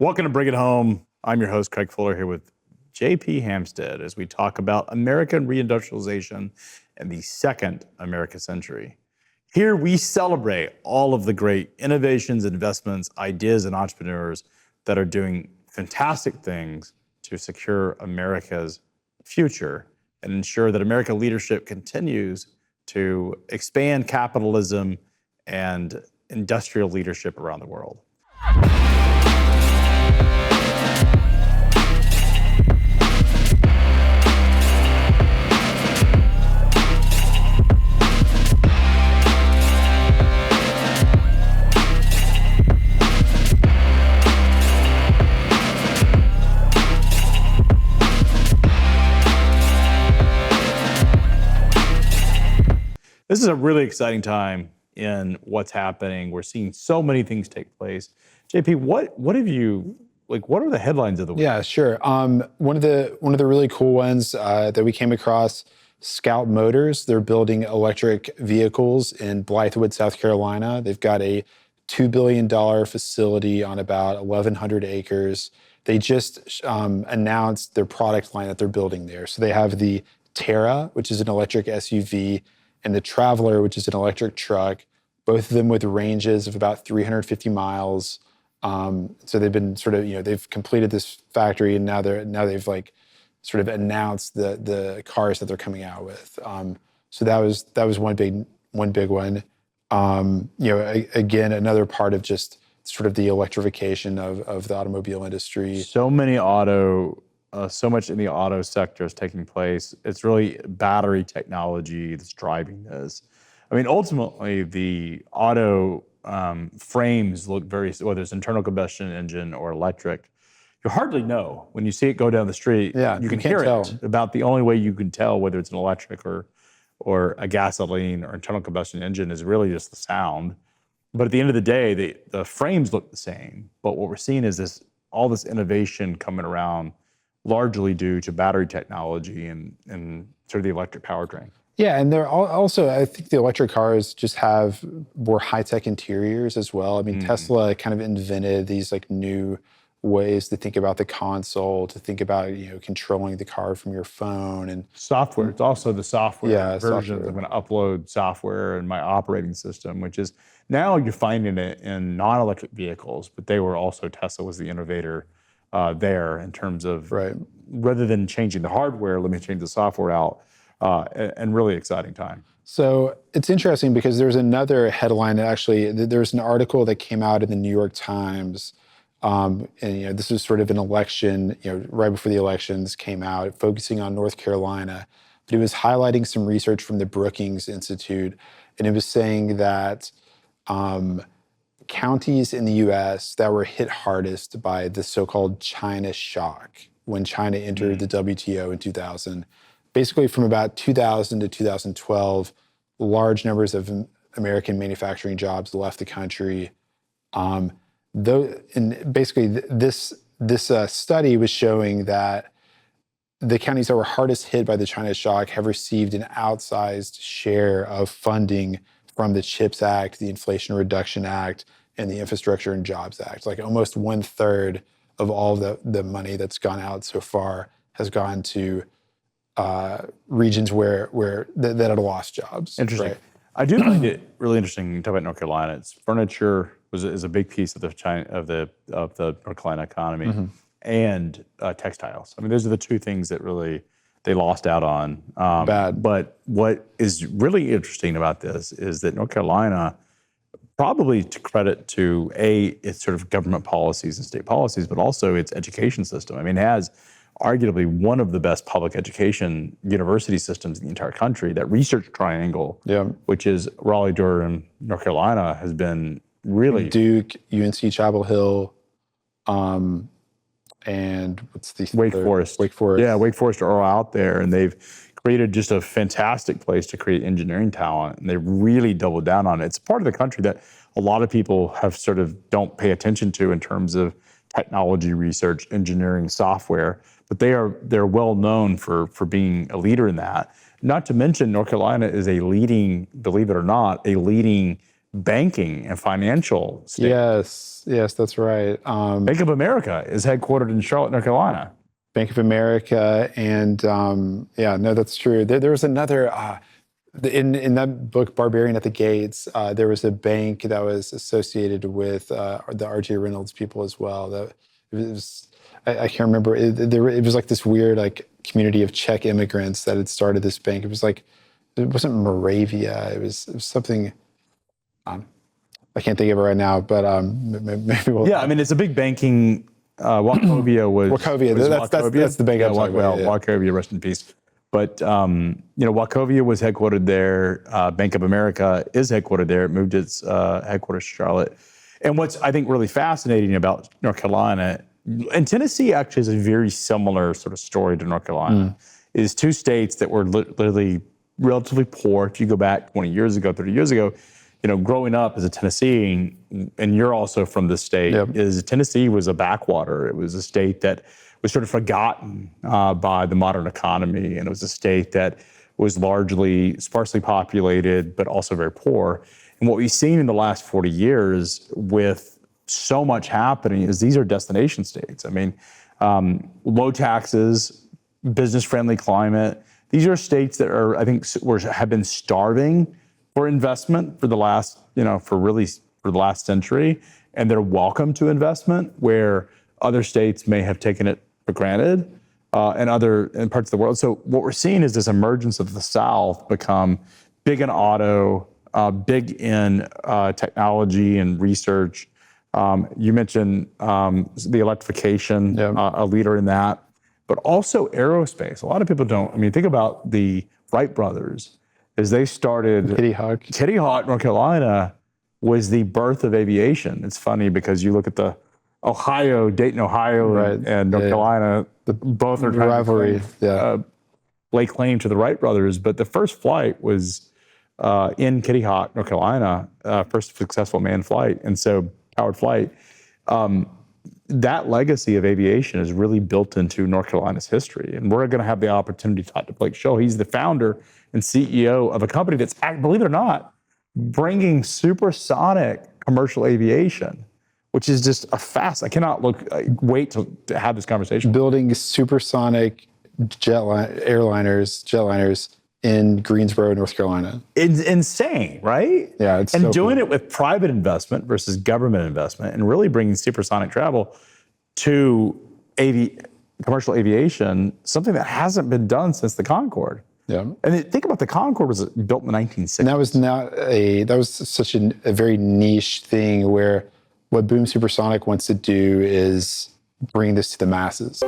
Welcome to Bring It Home. I'm your host, Craig Fuller, here with JP Hampstead as we talk about American reindustrialization and the second American century. Here we celebrate all of the great innovations, investments, ideas, and entrepreneurs that are doing fantastic things to secure America's future and ensure that American leadership continues to expand capitalism and industrial leadership around the world. This is a really exciting time in what's happening. We're seeing so many things take place. JP, what have you, what are the headlines of the week? Yeah, sure. One of the really cool ones that we came across, Scout Motors, they're building electric vehicles in Blythewood, South Carolina. They've got a $2 billion facility on about 1,100 acres. They just announced their product line that they're building there. So they have the Terra, which is an electric SUV, and the Traveler, which is an electric truck, both of them with ranges of about 350 miles. So they've been they've completed this factory, and now they've sort of announced the cars that they're coming out with. So that was one big one. Again, another part of just sort of the electrification of the automobile industry. So much in the auto sector is taking place. It's really battery technology that's driving this. I mean, ultimately, the auto frames look whether it's internal combustion engine or electric, you hardly know. When you see it go down the street, you can hear it. About the only way you can tell whether it's an electric or a gasoline or internal combustion engine is really just the sound. But at the end of the day, the frames look the same. But what we're seeing is all this innovation coming around, largely due to battery technology and sort of the electric powertrain. Yeah, and they're also, I think the electric cars just have more high-tech interiors as well. I mean, Tesla kind of invented these new ways to think about the console, to think about, controlling the car from your phone and software. It's also the software versions. I'm going to upload software in my operating system, which is now you're finding it in non-electric vehicles, but Tesla was the innovator there in terms of rather than changing the hardware, let me change the software out, and really exciting time. So it's interesting because there's another headline that actually, there's an article that came out in the New York Times, and this was sort of an election, right before the elections came out, focusing on North Carolina, but it was highlighting some research from the Brookings Institute, and it was saying that counties in the U.S. that were hit hardest by the so-called China shock when China entered the WTO in 2000. Basically, from about 2000 to 2012, large numbers of American manufacturing jobs left the country. And basically, this study was showing that the counties that were hardest hit by the China shock have received an outsized share of funding from the CHIPS Act, the Inflation Reduction Act, and the Infrastructure and Jobs Act. Almost 1/3 of all the money that's gone out so far has gone to regions that have lost jobs. Interesting. Right? I do find it really interesting. You talk about North Carolina. It's furniture is a big piece of the North Carolina economy, and textiles. I mean, those are the two things that really they lost out on. Bad. But what is really interesting about this is that North Carolina, probably to credit to its sort of government policies and state policies, but also its education system. I mean, it has arguably one of the best public education university systems in the entire country. That research triangle, which is Raleigh, Durham, North Carolina, has been really Duke, UNC Chapel Hill, and what's the Wake Forest. Yeah, Wake Forest are all out there, and they've created just a fantastic place to create engineering talent, and they really doubled down on it. It's part of the country that a lot of people have sort of don't pay attention to in terms of technology research, engineering, software, but they're well known for being a leader in that. Not to mention, North Carolina is a leading, believe it or not, a leading banking and financial state. Yes, that's right. Bank of America is headquartered in Charlotte, North Carolina. Bank of America, and no, that's true. There was another in that book, Barbarian at the Gates. There was a bank that was associated with the R.J. Reynolds people as well. That it was. I can't remember. It was like this weird like community of Czech immigrants that had started this bank. It was like it wasn't Moravia. It was something. I can't think of it right now, but maybe we'll. Yeah, I mean it's a big banking. Wachovia was. Wachovia. That's the bank I'm talking about. Wachovia, rest in peace. But Wachovia was headquartered there. Bank of America is headquartered there. It moved its headquarters to Charlotte. And what's I think really fascinating about North Carolina, and Tennessee actually is a very similar sort of story to North Carolina, is two states that were literally relatively poor. If you go back 20 years ago, 30 years ago, growing up as a Tennessean, and you're also from the state, is Tennessee was a backwater. It was a state that was sort of forgotten by the modern economy, and it was a state that was largely sparsely populated, but also very poor. And what we've seen in the last 40 years with so much happening is these are destination states. I mean, low taxes, business-friendly climate. These are states that are, I think, have been starving for investment for the last, for the last century, and they're welcome to investment where other states may have taken it for granted, in parts of the world. So what we're seeing is this emergence of the South become big in auto, big in technology and research. You mentioned the electrification, a leader in that, but also aerospace. A lot of people don't. I mean, think about the Wright brothers. As they started, Kitty Hawk, North Carolina, was the birth of aviation. It's funny because you look at the Dayton, Ohio, and North Carolina, both are rivalry. Lay claim to the Wright brothers. But the first flight was in Kitty Hawk, North Carolina, first successful manned flight, and so powered flight. That legacy of aviation is really built into North Carolina's history. And we're going to have the opportunity to talk to Blake Scholl. He's the founder and CEO of a company that's, believe it or not, bringing supersonic commercial aviation, which is just I cannot wait to have this conversation. Building supersonic jetliners in Greensboro, North Carolina. It's insane, right? Yeah, it's and so doing it with private investment versus government investment, and really bringing supersonic travel to commercial aviation, something that hasn't been done since the Concorde. Yeah, and think about the Concorde was built in the 1960s. And that was such a very niche thing where what Boom Supersonic wants to do is bring this to the masses.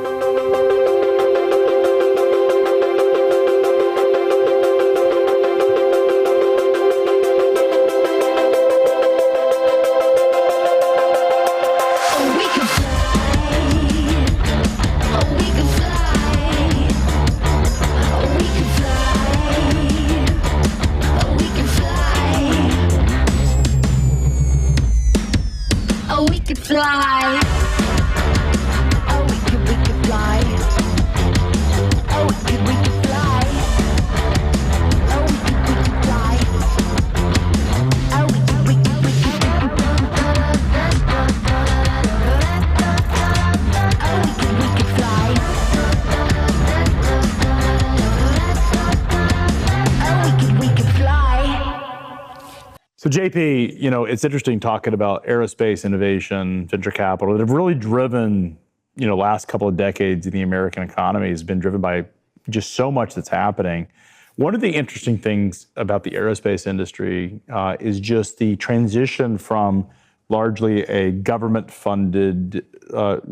So JP, it's interesting talking about aerospace innovation, venture capital that have really driven, last couple of decades of the American economy has been driven by just so much that's happening. One of the interesting things about the aerospace industry is just the transition from largely a government-funded,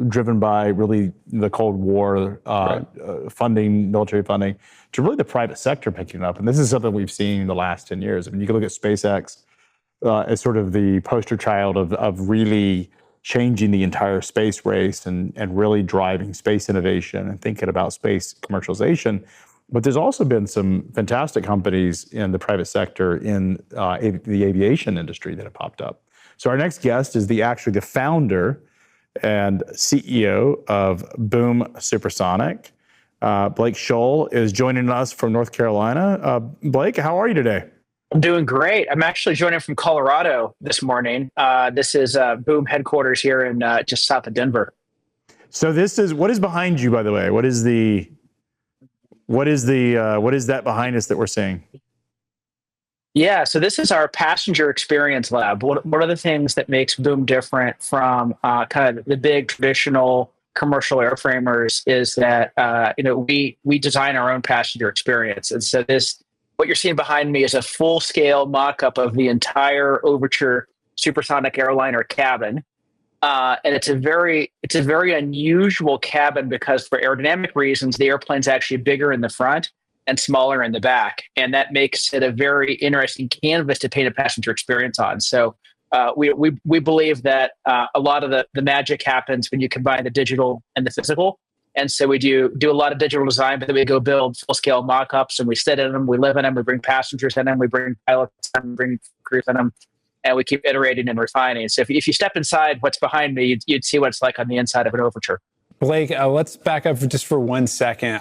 driven by really the Cold War funding, military funding, to really the private sector picking up. And this is something we've seen in the last 10 years. I mean, you can look at SpaceX as sort of the poster child of really changing the entire space race and really driving space innovation and thinking about space commercialization. But there's also been some fantastic companies in the private sector in the aviation industry that have popped up. So our next guest is actually the founder and CEO of Boom Supersonic. Blake Scholl is joining us from North Carolina. Blake, how are you today? I'm doing great. I'm actually joining from Colorado this morning. This is Boom headquarters here in just south of Denver. So this is what is behind you, by the way. What is that behind us that we're seeing? Yeah, so this is our passenger experience lab. One of the things that makes Boom different from kind of the big traditional commercial airframers is that we design our own passenger experience, and so what you're seeing behind me is a full-scale mock-up of the entire Overture supersonic airliner cabin. And it's a very unusual cabin because for aerodynamic reasons, the airplane's actually bigger in the front and smaller in the back. And that makes it a very interesting canvas to paint a passenger experience on. So we believe that a lot of the magic happens when you combine the digital and the physical. And so we do a lot of digital design, but then we go build full-scale mock-ups, and we sit in them, we live in them, we bring passengers in them, we bring pilots in them, we bring crews in them, and we keep iterating and refining. So if you step inside what's behind me, you'd see what it's like on the inside of an Overture. Blake, let's back up just for 1 second.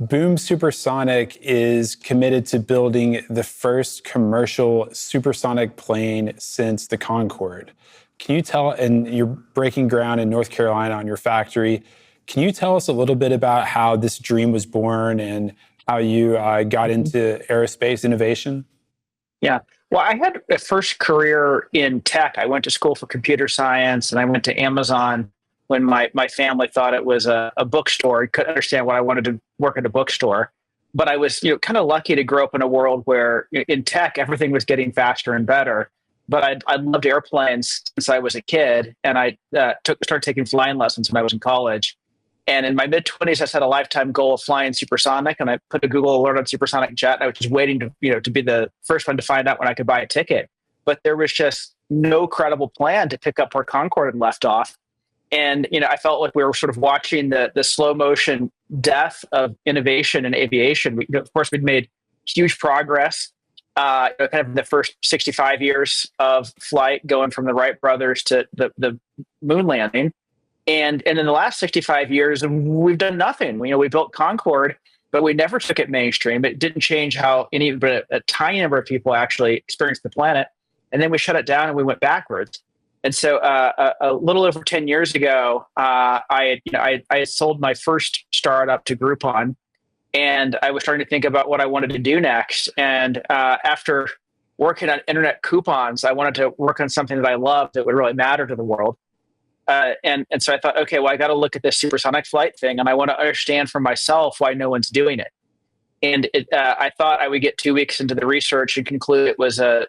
Boom Supersonic is committed to building the first commercial supersonic plane since the Concorde. Can you tell, and you're breaking ground in North Carolina on your factory, can you tell us a little bit about how this dream was born and how you got into aerospace innovation? Yeah. Well, I had a first career in tech. I went to school for computer science, and I went to Amazon when my family thought it was a bookstore. I couldn't understand why I wanted to work at a bookstore. But I was kind of lucky to grow up in a world where in tech, everything was getting faster and better. But I loved airplanes since I was a kid, and I started taking flying lessons when I was in college. And in my mid-20s, I set a lifetime goal of flying supersonic, and I put a Google alert on supersonic jet. And I was just waiting to be the first one to find out when I could buy a ticket. But there was just no credible plan to pick up where Concorde had left off. And I felt like we were sort of watching the slow motion death of innovation in aviation. Of course, we'd made huge progress, kind of in the first 65 years of flight, going from the Wright brothers to the moon landing. And in the last 65 years, we've done nothing. We built Concorde, but we never took it mainstream. It didn't change how but a tiny number of people actually experienced the planet. And then we shut it down and we went backwards. And so a little over 10 years ago, I had sold my first startup to Groupon, and I was starting to think about what I wanted to do next. And after working on internet coupons, I wanted to work on something that I loved that would really matter to the world. And so I thought, okay, well, I got to look at this supersonic flight thing, and I want to understand for myself why no one's doing it. And I thought I would get 2 weeks into the research and conclude it was a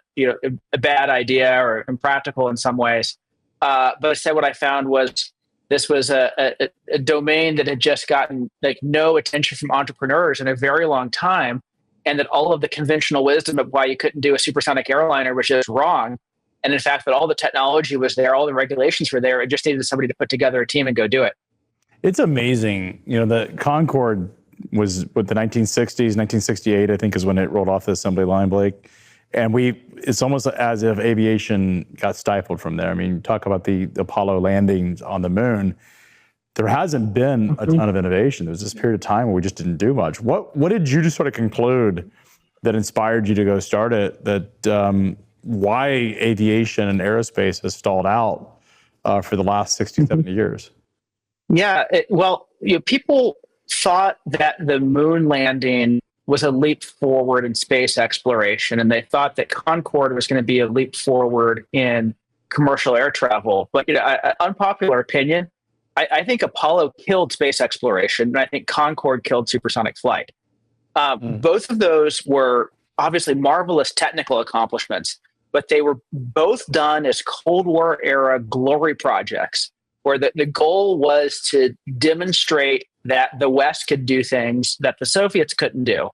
bad idea or impractical in some ways. But instead, what I found was this was a domain that had just gotten no attention from entrepreneurs in a very long time, and that all of the conventional wisdom of why you couldn't do a supersonic airliner was just wrong. And in fact, that all the technology was there, all the regulations were there. It just needed somebody to put together a team and go do it. It's amazing. The Concorde was with the 1960s, 1968, I think is when it rolled off the assembly line, Blake. And it's almost as if aviation got stifled from there. I mean, talk about the Apollo landings on the moon. There hasn't been a ton of innovation. There was this period of time where we just didn't do much. What did you just sort of conclude that inspired you to go start it, that why aviation and aerospace has stalled out for the last 60, 70 years? Yeah, people thought that the moon landing was a leap forward in space exploration, and they thought that Concorde was going to be a leap forward in commercial air travel. But unpopular opinion, I think Apollo killed space exploration, and I think Concorde killed supersonic flight. Both of those were obviously marvelous technical accomplishments, but they were both done as Cold War era glory projects, where the goal was to demonstrate that the West could do things that the Soviets couldn't do.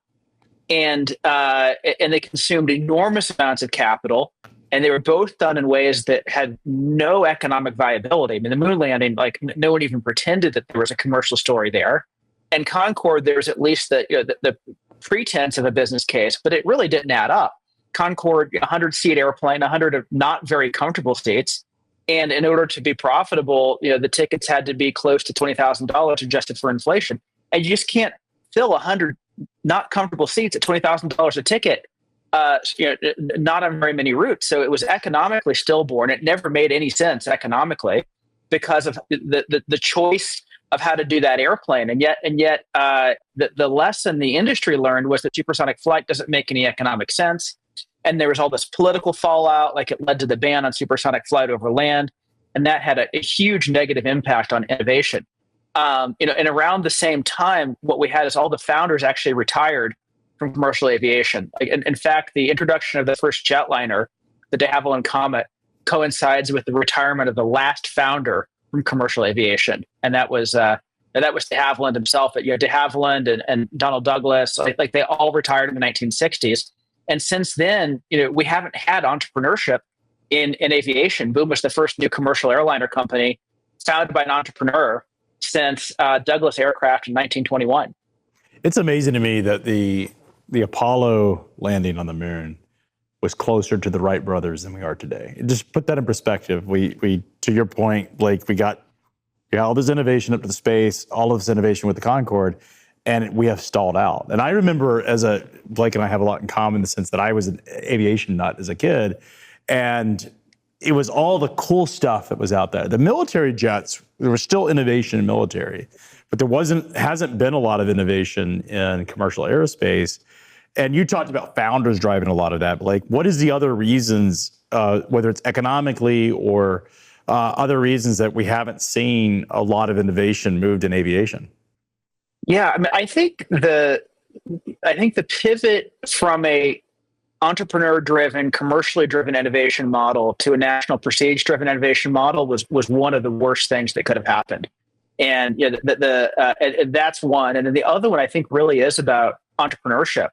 And they consumed enormous amounts of capital, and they were both done in ways that had no economic viability. I mean, the moon landing, no one even pretended that there was a commercial story there. And Concorde, there was at least the pretense of a business case, but it really didn't add up. Concorde, 100-seat airplane, 100 of not very comfortable seats. And in order to be profitable, the tickets had to be close to $20,000 adjusted for inflation. And you just can't fill 100 not comfortable seats at $20,000 a ticket. not on very many routes. So it was economically stillborn. It never made any sense economically because of the choice of how to do that airplane. And yet, the lesson the industry learned was that supersonic flight doesn't make any economic sense. And there was all this political fallout, like it led to the ban on supersonic flight over land, and that had a huge negative impact on innovation. And around the same time, what we had is all the founders actually retired from commercial aviation. In fact, the introduction of the first jetliner, the de Havilland Comet, coincides with the retirement of the last founder from commercial aviation, and that was de Havilland himself. De Havilland and Donald Douglas, like they all retired in the 1960s. And since then, we haven't had entrepreneurship in aviation. Boom was the first new commercial airliner company founded by an entrepreneur since Douglas Aircraft in 1921. It's amazing to me that the Apollo landing on the moon was closer to the Wright brothers than we are today. Just put that in perspective. We to your point, Blake, we got all this innovation up to the space, all of this innovation with the Concorde, and we have stalled out. And I remember Blake and I have a lot in common in the sense that I was an aviation nut as a kid, and it was all the cool stuff that was out there. The military jets, there was still innovation in military, but there hasn't been a lot of innovation in commercial aerospace. And you talked about founders driving a lot of that, Blake. What is the other reasons, whether it's economically or other reasons, that we haven't seen a lot of innovation moved in aviation? Yeah, I mean, I think the pivot from a entrepreneur-driven, commercially driven innovation model to a national prestige-driven innovation model was one of the worst things that could have happened. And that's one. And then the other one, I think, really is about entrepreneurship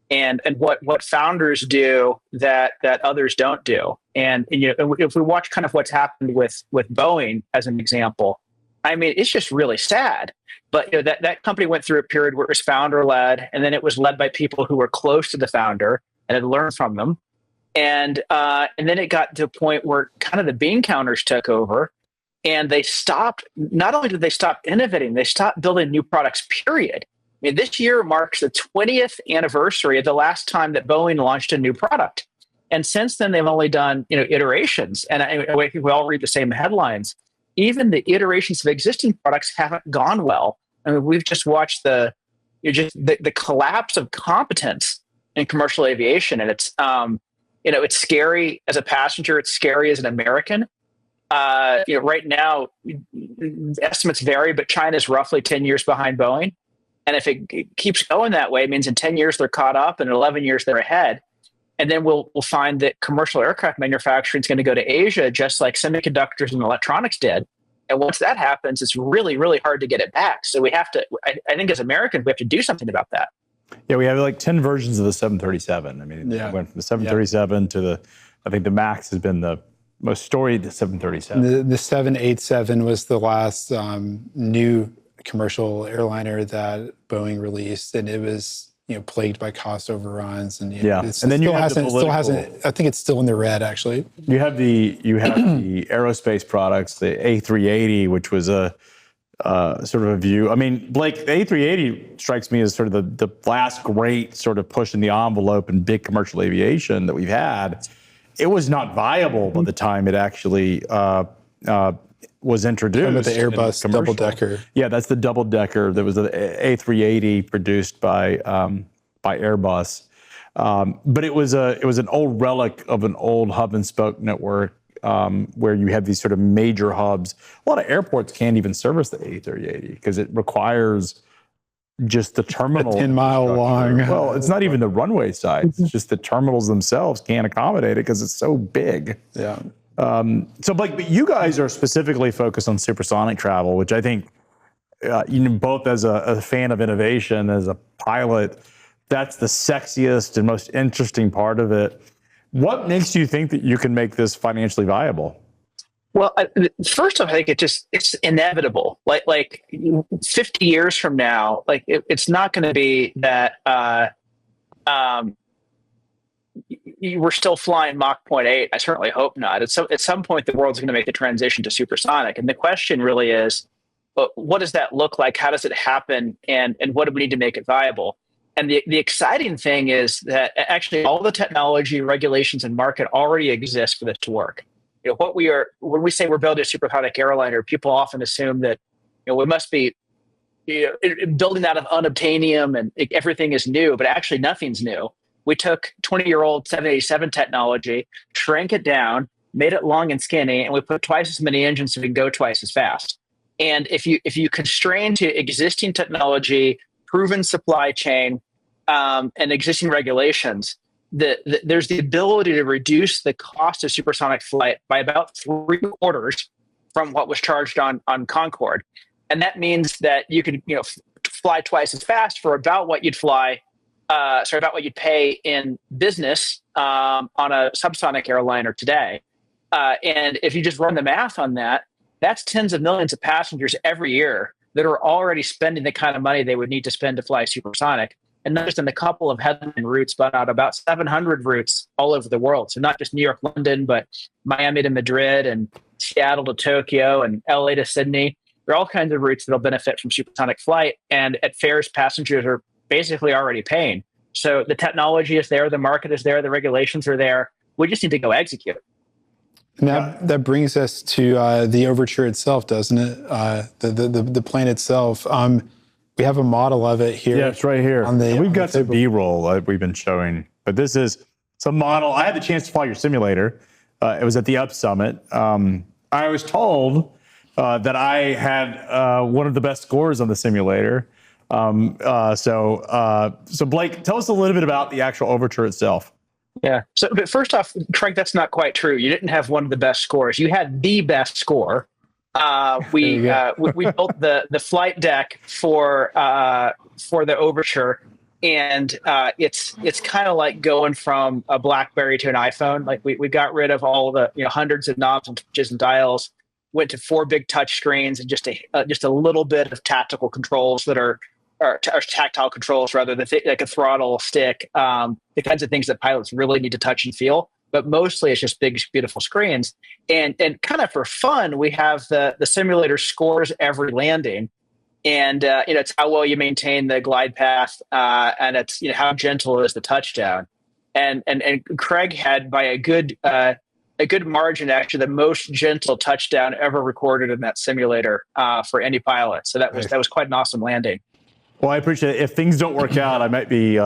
and what founders do that others don't do. And if we watch kind of what's happened with Boeing as an example, I mean, it's just really sad. But that company went through a period where it was founder-led, and then it was led by people who were close to the founder and had learned from them. And then it got to a point where kind of the bean counters took over, and they stopped. Not only did they stop innovating, they stopped building new products, period. I mean, this year marks the 20th anniversary of the last time that Boeing launched a new product. And since then, they've only done iterations. And I think we all read the same headlines. Even the iterations of existing products haven't gone well. I mean, we've just watched the collapse of competence in commercial aviation, and it's it's scary as a passenger. It's scary as an American. Right now, estimates vary, but China's roughly 10 years behind Boeing, and if it keeps going that way, it means in 10 years they're caught up, and in 11 years they're ahead. And then we'll find that commercial aircraft manufacturing is going to go to Asia, just like semiconductors and electronics did. And once that happens, it's really, really hard to get it back. So we have to, I think as Americans, we have to do something about that. Yeah, we have like 10 versions of the 737. I mean, it went from the 737 to I think the MAX has been the most storied 737. The 787 was the last new commercial airliner that Boeing released, and it was plagued by cost overruns, and and then you have still hasn't. I think it's still in the red, actually. You have the aerospace products, the A380, which was a sort of a view. I mean, Blake, the A380 strikes me as sort of the last great sort of push in the envelope in big commercial aviation that we've had. It was not viable by the time it actually was introduced. With the Airbus double-decker. Yeah, that's the double-decker. That was the A380 produced by Airbus. But it was an old relic of an old hub and spoke network where you have these sort of major hubs. A lot of airports can't even service the A380 because it requires just the terminal. 10-mile long. Well, it's not even the runway size. It's just the terminals themselves can't accommodate it because it's so big. Yeah. So, Blake, but you guys are specifically focused on supersonic travel, which I think, both as a fan of innovation, as a pilot, that's the sexiest and most interesting part of it. What makes you think that you can make this financially viable? Well, first off, I think it's inevitable. Like 50 years from now, it's not going to be that we're still flying Mach 0.8. I certainly hope not. At some point, the world's going to make the transition to supersonic. And the question really is, what does that look like? How does it happen? And what do we need to make it viable? And the exciting thing is that actually all the technology, regulations, and market already exist for this to work. When we say we're building a supersonic airliner, people often assume that we must be building out of unobtainium and everything is new, but actually nothing's new. We took 20-year-old 787 technology, shrank it down, made it long and skinny, and we put twice as many engines so we can go twice as fast. And if you constrain to existing technology, proven supply chain, and existing regulations, there's the ability to reduce the cost of supersonic flight by about 3/4 from what was charged on Concorde. And that means that you could fly twice as fast for about what you'd pay in business on a subsonic airliner today. And if you just run the math on that, that's tens of millions of passengers every year that are already spending the kind of money they would need to spend to fly supersonic. And not just in a couple of headline routes, but on about 700 routes all over the world. So not just New York, London, but Miami to Madrid and Seattle to Tokyo and LA to Sydney. There are all kinds of routes that'll benefit from supersonic flight. And at fares, passengers are basically already paying. So the technology is there, the market is there, the regulations are there. We just need to go execute. Now that brings us to the Overture itself, doesn't it? The plane itself. We have a model of it here. Yeah, it's right here. We've got some B-roll that we've been showing, but this is some model. I had the chance to fly your simulator. It was at the Up Summit. I was told that I had one of the best scores on the simulator. So Blake, tell us a little bit about the actual Overture itself. Yeah. So, but first off, Craig, that's not quite true. You didn't have one of the best scores. You had the best score. We built the flight deck for the Overture, and it's kind of like going from a BlackBerry to an iPhone. Like we got rid of all the hundreds of knobs and switches and dials, went to 4 big touch screens and just a little bit of tactical controls that are tactile controls rather than like a throttle, stick, the kinds of things that pilots really need to touch and feel. But mostly it's just big, beautiful screens. And kind of for fun, we have the simulator scores every landing. And it's how well you maintain the glide path, and it's how gentle is the touchdown. And Craig had by a good margin actually the most gentle touchdown ever recorded in that simulator for any pilot. So that was quite an awesome landing. Well, I appreciate it. If things don't work out, I might be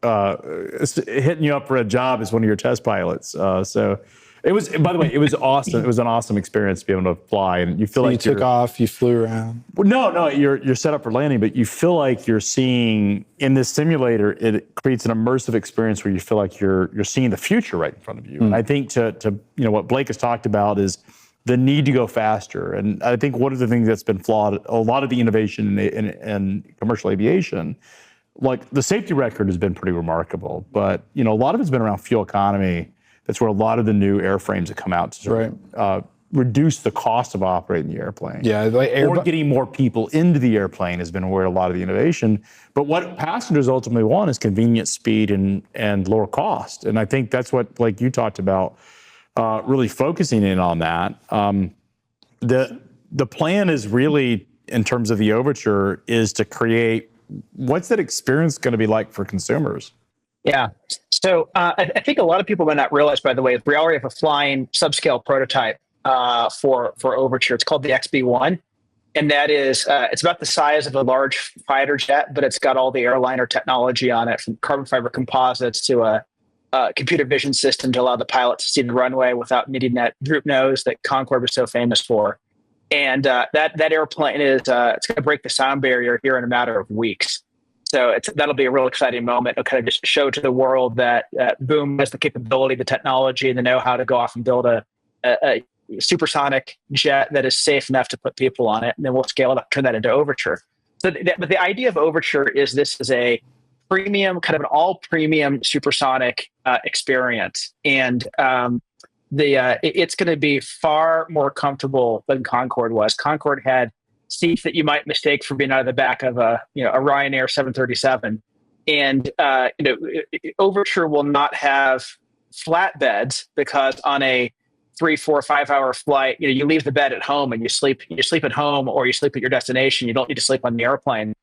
hitting you up for a job as one of your test pilots. So it was, by the way, it was awesome. It was an awesome experience to be able to fly, and you feel like you took off, you flew around. Well, no, you're set up for landing, but you feel like you're seeing in this simulator. It creates an immersive experience where you feel like you're seeing the future right in front of you. And I think to what Blake has talked about is the need to go faster. And I think one of the things that's been flawed, a lot of the innovation in commercial aviation, like the safety record has been pretty remarkable, but a lot of it's been around fuel economy. That's where a lot of the new airframes have come out to reduce the cost of operating the airplane. Yeah, or getting more people into the airplane has been where a lot of the innovation. But what passengers ultimately want is convenience, speed, and lower cost. And I think that's what, like you talked about, really focusing in on that. The plan is really, in terms of the Overture, is to create, what's that experience going to be like for consumers? Yeah. So I think a lot of people might not realize, by the way, we already have a flying subscale prototype for Overture. It's called the XB1. And that is, it's about the size of a large fighter jet, but it's got all the airliner technology on it, from carbon fiber composites to a computer vision system to allow the pilot to see the runway without needing that droop nose that Concorde was so famous for. And that airplane is it's going to break the sound barrier here in a matter of weeks. So that'll be a real exciting moment. It'll kind of just show to the world that Boom has the capability, the technology, and the know-how to go off and build a supersonic jet that is safe enough to put people on it. And then we'll scale it up, turn that into Overture. But the idea of Overture is this is a premium, kind of an all-premium supersonic experience. And it's going to be far more comfortable than Concorde was. Concorde had seats that you might mistake for being out of the back of a Ryanair 737. And Overture will not have flat beds, because on a 3, 4, 5 hour flight, you leave the bed at home and you sleep at home, or you sleep at your destination. You don't need to sleep on the airplane.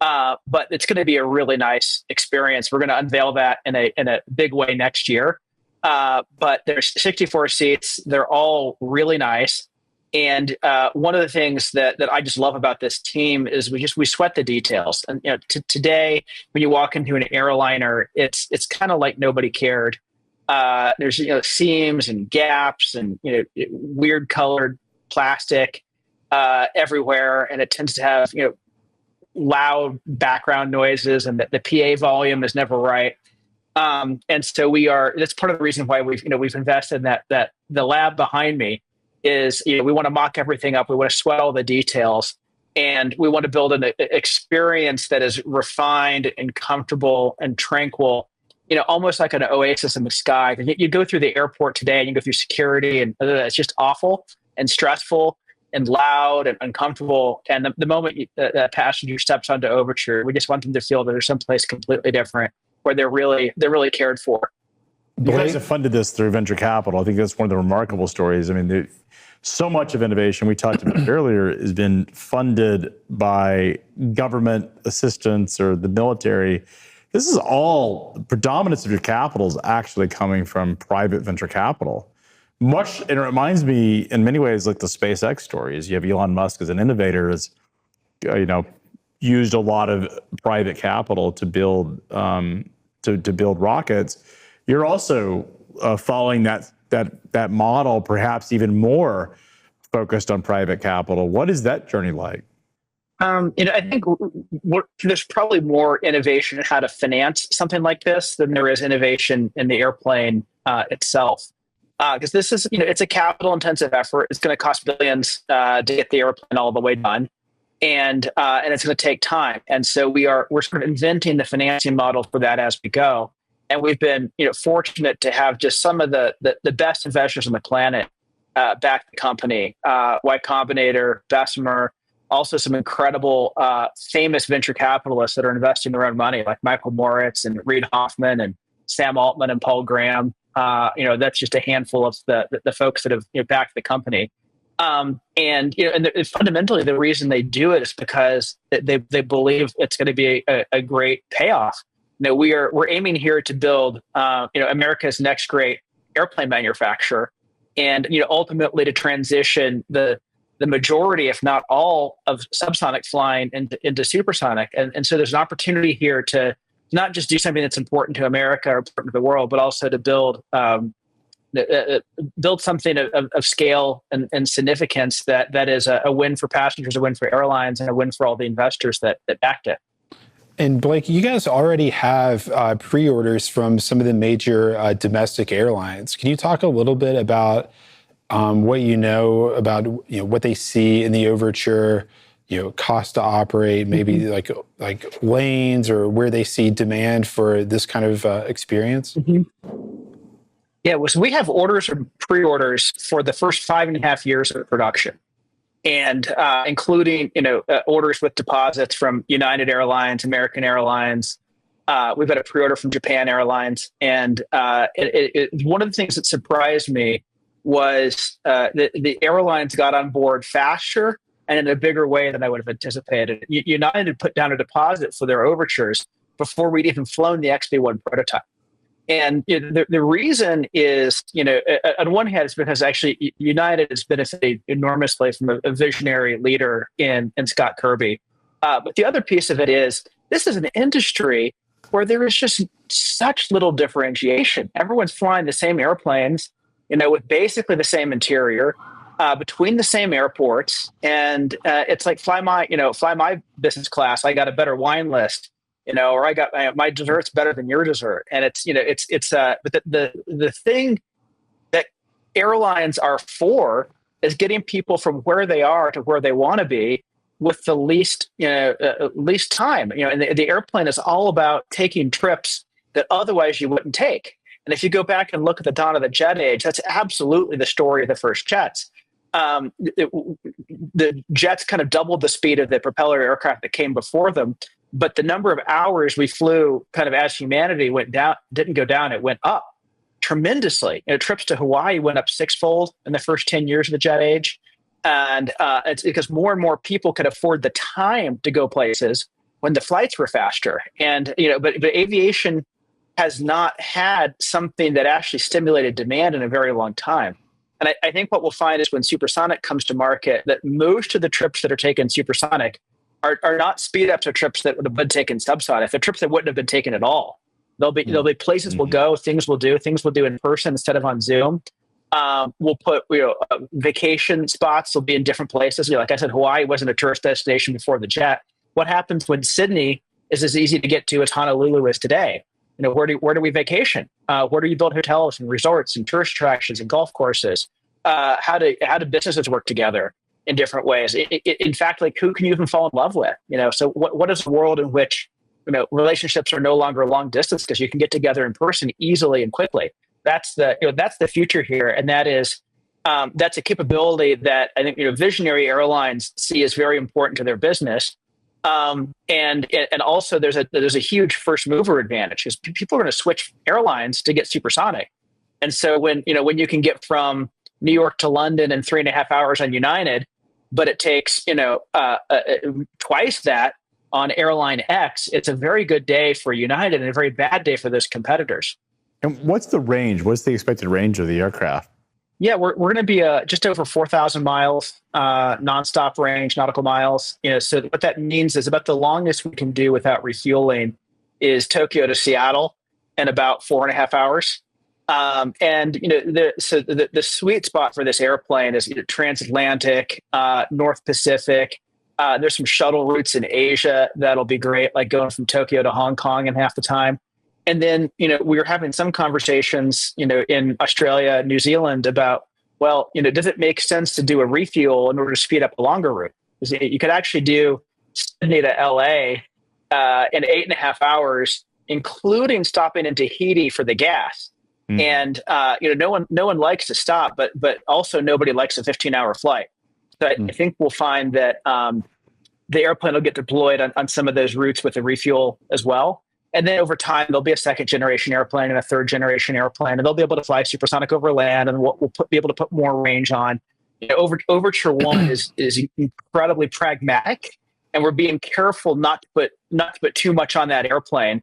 But it's going to be a really nice experience. We're going to unveil that in a big way next year. But there's 64 seats. They're all really nice. And one of the things that I just love about this team is we sweat the details. And today, when you walk into an airliner, it's kind of like nobody cared. There's seams and gaps and weird colored plastic everywhere, and it tends to have loud background noises, and the PA volume is never right. And so that's part of the reason why we've invested in that the lab behind me is, we want to mock everything up. We want to sweat all the details, and we want to build an experience that is refined and comfortable and tranquil, almost like an oasis in the sky. You go through the airport today and you go through security, and it's just awful and stressful and loud and uncomfortable. And the moment that passenger steps onto Overture, we just want them to feel that there's someplace completely different where they're really cared for. You guys have funded this through venture capital. I think that's one of the remarkable stories. I mean, so much of innovation we talked about earlier has been funded by government assistance or the military. This is all, the predominance of your capital is actually coming from private venture capital. And it reminds me in many ways like the SpaceX stories. You have Elon Musk as an innovator, has used a lot of private capital to build to build rockets. You're also following that model, perhaps even more focused on private capital. What is that journey like? I think there's probably more innovation in how to finance something like this than there is innovation in the airplane itself. Because this is, it's a capital-intensive effort. It's going to cost billions to get the airplane all the way done, and it's going to take time. And so we're sort of inventing the financing model for that as we go. And we've been, fortunate to have just some of the best investors on the planet back the company. Y Combinator, Bessemer, also some incredible, famous venture capitalists that are investing their own money, like Michael Moritz and Reid Hoffman and Sam Altman and Paul Graham. That's just a handful of the folks that have backed the company. And fundamentally, the reason they do it is because they believe it's going to be a great payoff. We're aiming here to build America's next great airplane manufacturer, and ultimately to transition the majority, if not all, of subsonic flying into supersonic. And so there's an opportunity here to not just do something that's important to America or important to the world, but also to build something of scale and significance that is a win for passengers, a win for airlines, and a win for all the investors that backed it. And Blake, you guys already have pre-orders from some of the major domestic airlines. Can you talk a little bit about what you know about what they see in the Overture, cost to operate, maybe like lanes, or where they see demand for this kind of experience? Mm-hmm. Yeah, so we have orders or pre-orders for the first 5.5 years of production, and including orders with deposits from United Airlines, American Airlines. We've got a pre-order from Japan Airlines, and one of the things that surprised me was the airlines got on board faster and in a bigger way than I would have anticipated. United put down a deposit for their Overtures before we'd even flown the XB1 prototype. And the reason is, on one hand, it's because actually United has benefited enormously from a visionary leader in Scott Kirby. But the other piece of it is, this is an industry where there is just such little differentiation. Everyone's flying the same airplanes, with basically the same interior, between the same airports. And it's like, fly my business class. I got a better wine list. Or I got my dessert's better than your dessert, and but the thing that airlines are for is getting people from where they are to where they want to be with the least time. And the airplane is all about taking trips that otherwise you wouldn't take. And if you go back and look at the dawn of the jet age, that's absolutely the story of the first jets. The jets kind of doubled the speed of the propeller aircraft that came before them. But the number of hours we flew kind of as humanity didn't go down, it went up tremendously. Trips to Hawaii went up sixfold in the first 10 years of the jet age. And it's because more and more people could afford the time to go places when the flights were faster. And but aviation has not had something that actually stimulated demand in a very long time. And I think what we'll find is when Supersonic comes to market, that most of the trips that are taken Supersonic are not speed ups or trips that would have been taken subsonic. They're trips that wouldn't have been taken at all. There'll be places we'll go, things we'll do in person instead of on Zoom. We'll put vacation spots will be in different places. Like I said, Hawaii wasn't a tourist destination before the jet. What happens when Sydney is as easy to get to as Honolulu is today? Where do we vacation? Where do you build hotels and resorts and tourist attractions and golf courses? How do businesses work together in different ways? In fact, like who can you even fall in love with? So what is a world in which relationships are no longer long distance because you can get together in person easily and quickly? That's the future here, and that's a capability that I think visionary airlines see as very important to their business. And also there's a huge first mover advantage because people are going to switch airlines to get supersonic. And so when you can get from New York to London in 3.5 hours on United, but it takes twice that on airline X, it's a very good day for United and a very bad day for those competitors. And what's the range? What's the expected range of the aircraft? Yeah, we're going to be just over 4,000 miles nonstop range, nautical miles. So what that means is about the longest we can do without refueling is Tokyo to Seattle in about 4.5 hours. And the sweet spot for this airplane is transatlantic, North Pacific. There's some shuttle routes in Asia that'll be great, like going from Tokyo to Hong Kong in half the time. And then, we were having some conversations, in Australia, New Zealand about, does it make sense to do a refuel in order to speed up a longer route? You could actually do Sydney to LA in 8.5 hours, including stopping in Tahiti for the gas. And, no one likes to stop, but also nobody likes a 15-hour flight. So I think we'll find that the airplane will get deployed on some of those routes with the refuel as well. And then over time, there'll be a second generation airplane and a third generation airplane, and they'll be able to fly supersonic over land, and we'll be able to put more range on. Overture 1 is incredibly pragmatic, and we're being careful not to put too much on that airplane,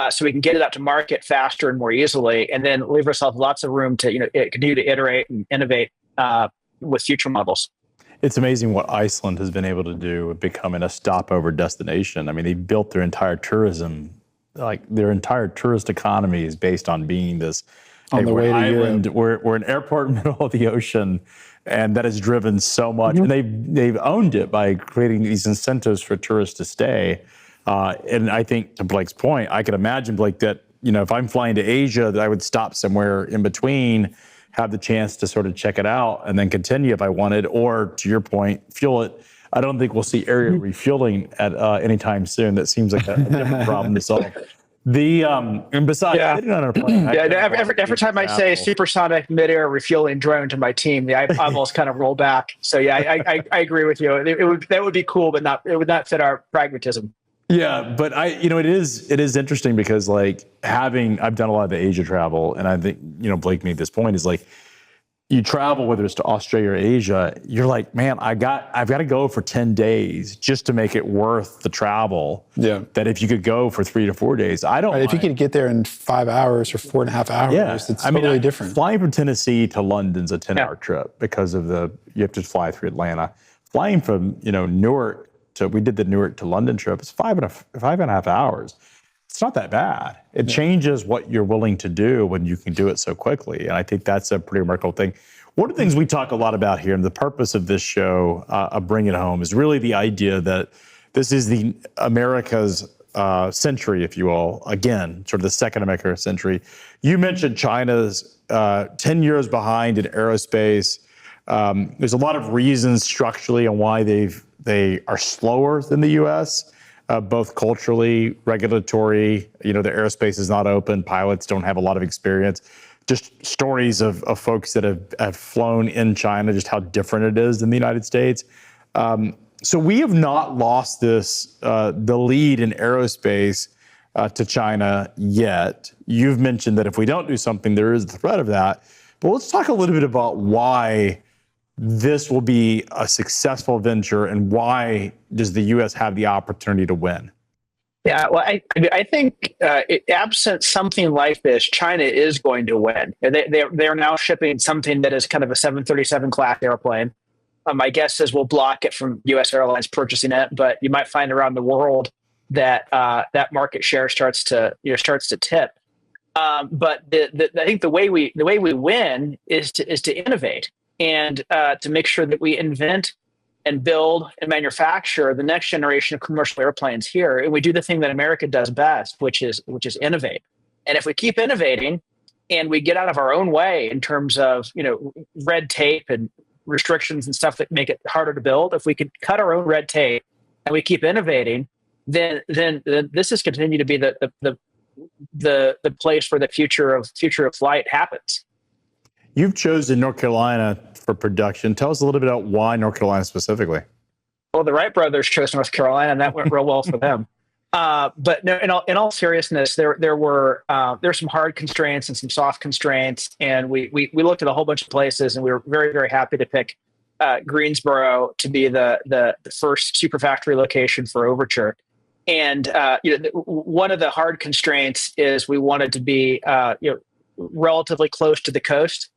so we can get it out to market faster and more easily, and then leave ourselves lots of room to continue to iterate and innovate with future models. It's amazing what Iceland has been able to do with becoming a stopover destination. I mean, they built their entire tourism. Like their entire tourist economy is based on being this on the way to island. Europe. We're an airport in the middle of the ocean, and that has driven so much. And they've owned it by creating these incentives for tourists to stay. And I think to Blake's point, I could imagine, Blake, that if I'm flying to Asia, that I would stop somewhere in between, have the chance to sort of check it out, and then continue if I wanted, or to your point, fuel it. I don't think we'll see area refueling at anytime soon. That seems like a different problem to solve. And besides, sitting on a plane, every time I say supersonic midair refueling drone to my team, the eyeballs kind of roll back. So I agree with you. That would be cool, but it would not fit our pragmatism. Yeah, but it is interesting because I've done a lot of the Asia travel, and I think Blake made this point is you travel, whether it's to Australia or Asia, you're like, man, I've got to go for 10 days just to make it worth the travel. Yeah. That if you could go for 3 to 4 days, I don't. Right, if you could get there in 5 hours or 4.5 hours, it's totally different. Flying from Tennessee to London's a 10-hour trip because of you have to fly through Atlanta. Flying from Newark we did the Newark to London trip. It's 5.5 hours. It's not that bad. It changes what you're willing to do when you can do it so quickly. And I think that's a pretty remarkable thing. One of the things we talk a lot about here, and the purpose of this show, Bring It Home, is really the idea that this is the America's century, if you will. Again, sort of the second America century. You mentioned China's 10 years behind in aerospace. There's a lot of reasons structurally on why they are slower than the U.S., both culturally, regulatory. The aerospace is not open. Pilots don't have a lot of experience. Just stories of folks that have flown in China, just how different it is than the United States. So we have not lost the lead in aerospace to China yet. You've mentioned that if we don't do something, there is the threat of that. But let's talk a little bit about why this will be a successful venture and why does the U.S. have the opportunity to win? Yeah, well, I think absent something like this, China is going to win. They're now shipping something that is kind of a 737 class airplane. My guess is we'll block it from U.S. airlines purchasing it, but you might find around the world that that market share starts to tip. But I think the way we win is to innovate and to make sure that we invent and build and manufacture the next generation of commercial airplanes here. And we do the thing that America does best, which is innovate. And if we keep innovating and we get out of our own way in terms of, red tape and restrictions and stuff that make it harder to build, if we could cut our own red tape and we keep innovating, then this is continue to be the place where the future of flight happens. You've chosen North Carolina for production. Tell us a little bit about why North Carolina specifically. Well, the Wright brothers chose North Carolina, and that went real well for them. But no, in all seriousness, there were some hard constraints and some soft constraints, and we looked at a whole bunch of places, and we were very, very happy to pick Greensboro to be the first super factory location for Overture. And one of the hard constraints is we wanted to be relatively close to the coast.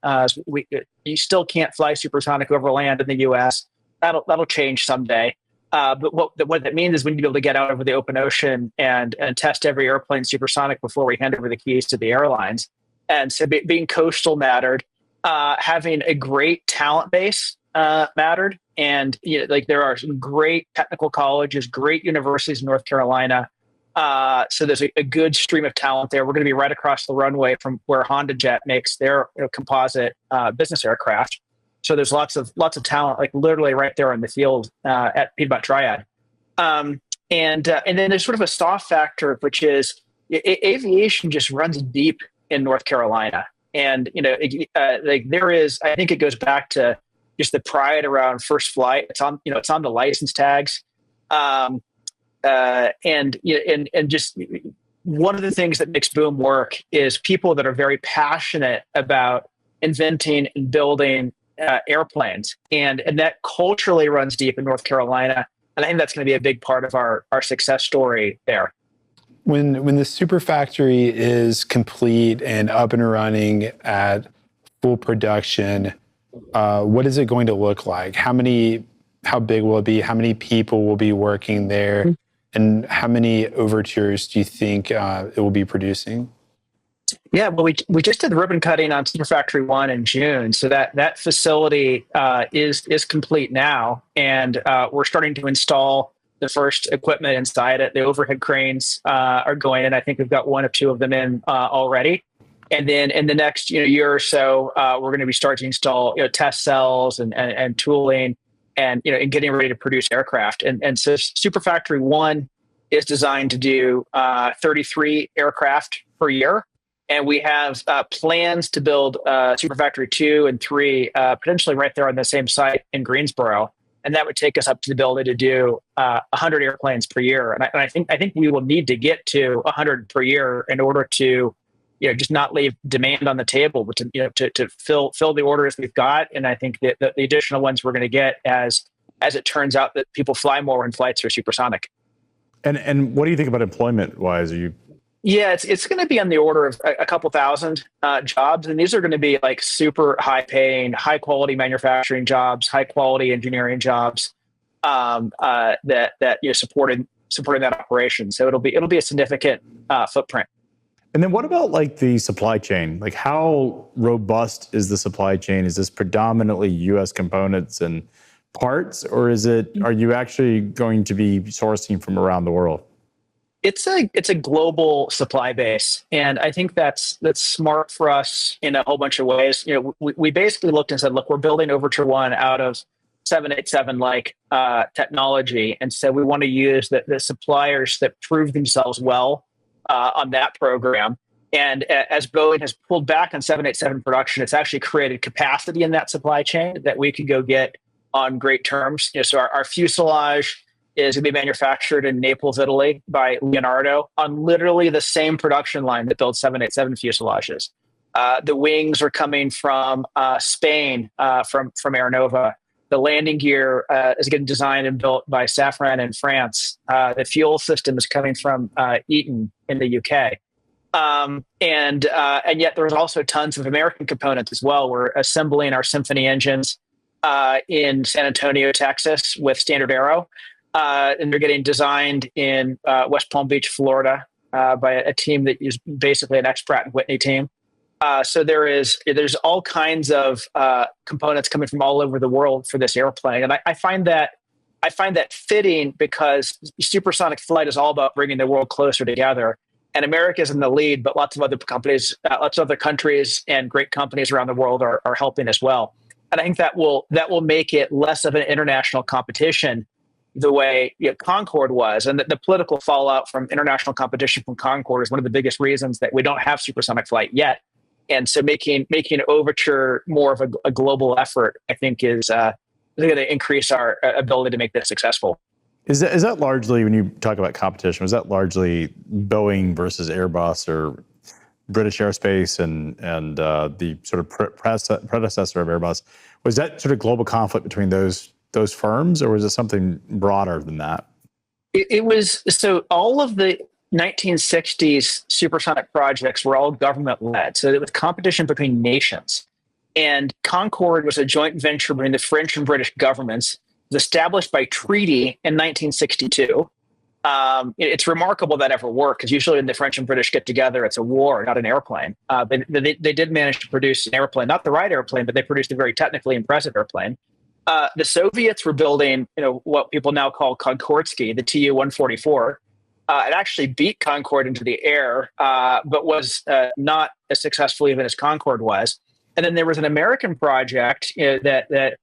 You still can't fly supersonic over land in the U.S. That'll change someday. But what that means is we need to be able to get out over the open ocean and test every airplane supersonic before we hand over the keys to the airlines. And so being coastal mattered. Having a great talent base mattered. And there are some great technical colleges, great universities in North Carolina. So there's a good stream of talent there. We're going to be right across the runway from where Honda Jet makes their composite business aircraft. So there's lots of talent, like literally right there in the field at Piedmont Triad. And then there's sort of a soft factor, which is aviation just runs deep in North Carolina. And there is, I think it goes back to just the pride around first flight. It's on the license tags. And just one of the things that makes Boom work is people that are very passionate about inventing and building airplanes, and that culturally runs deep in North Carolina. And I think that's going to be a big part of our success story there. When the super factory is complete and up and running at full production, what is it going to look like? How big will it be? How many people will be working there? And how many Overtures do you think it will be producing? Yeah, well, we just did the ribbon cutting on Super Factory 1 in June. So that facility is complete now. And we're starting to install the first equipment inside it. The overhead cranes are going in. I think we've got one or two of them in already. And then in the next year or so, we're going to be starting to install test cells and tooling and getting ready to produce aircraft. And so Super Factory 1 is designed to do 33 aircraft per year. And we have plans to build Super Factory 2 and 3 potentially right there on the same site in Greensboro. And that would take us up to the ability to do 100 airplanes per year. And I think we will need to get to 100 per year in order to just not leave demand on the table, but to fill the orders we've got. And I think that the additional ones we're going to get as it turns out that people fly more when flights are supersonic. And what do you think about employment wise? Yeah, it's going to be on the order of a couple thousand jobs, and these are going to be like super high paying, high quality manufacturing jobs, high quality engineering jobs that supporting that operation. So it'll be a significant footprint. And then what about like the supply chain? Like how robust is the supply chain? Is this predominantly U.S. components and parts, or are you actually going to be sourcing from around the world? It's a global supply base, and I think that's smart for us in a whole bunch of ways. We basically looked and said, look, we're building Overture 1 out of 787 like technology, and so we want to use the suppliers that prove themselves well on that program. And as Boeing has pulled back on 787 production, it's actually created capacity in that supply chain that we could go get on great terms. So our fuselage is going to be manufactured in Naples, Italy by Leonardo on literally the same production line that builds 787 fuselages. The wings are coming from Spain, from Air Nova. The landing gear is getting designed and built by Safran in France. The fuel system is coming from Eaton in the UK. And yet there's also tons of American components as well. We're assembling our Symphony engines in San Antonio, Texas with Standard Aero. And they're getting designed in West Palm Beach, Florida by a team that is basically an ex-Pratt & Whitney team. So there's all kinds of components coming from all over the world for this airplane. And I find that fitting because supersonic flight is all about bringing the world closer together. And America's in the lead, but lots of other companies, lots of other countries and great companies around the world are helping as well. And I think that will make it less of an international competition the way Concorde was. And the political fallout from international competition from Concorde is one of the biggest reasons that we don't have supersonic flight yet. And so making Overture more of a global effort, I think, is going to increase our ability to make this successful. Is that largely, when you talk about competition, was that largely Boeing versus Airbus or British Aerospace and the sort of predecessor of Airbus? Was that sort of global conflict between those firms, or was it something broader than that? It was, so all of the 1960s supersonic projects were all government-led. So it was competition between nations. And Concorde was a joint venture between the French and British governments. It was established by treaty in 1962. It's remarkable that ever worked, because usually when the French and British get together, it's a war, not an airplane. But they did manage to produce an airplane, not the right airplane, but they produced a very technically impressive airplane. The Soviets were building, what people now call Concordski, the Tu-144. It actually beat Concorde into the air, but was not as successful even as Concorde was. And then there was an American project that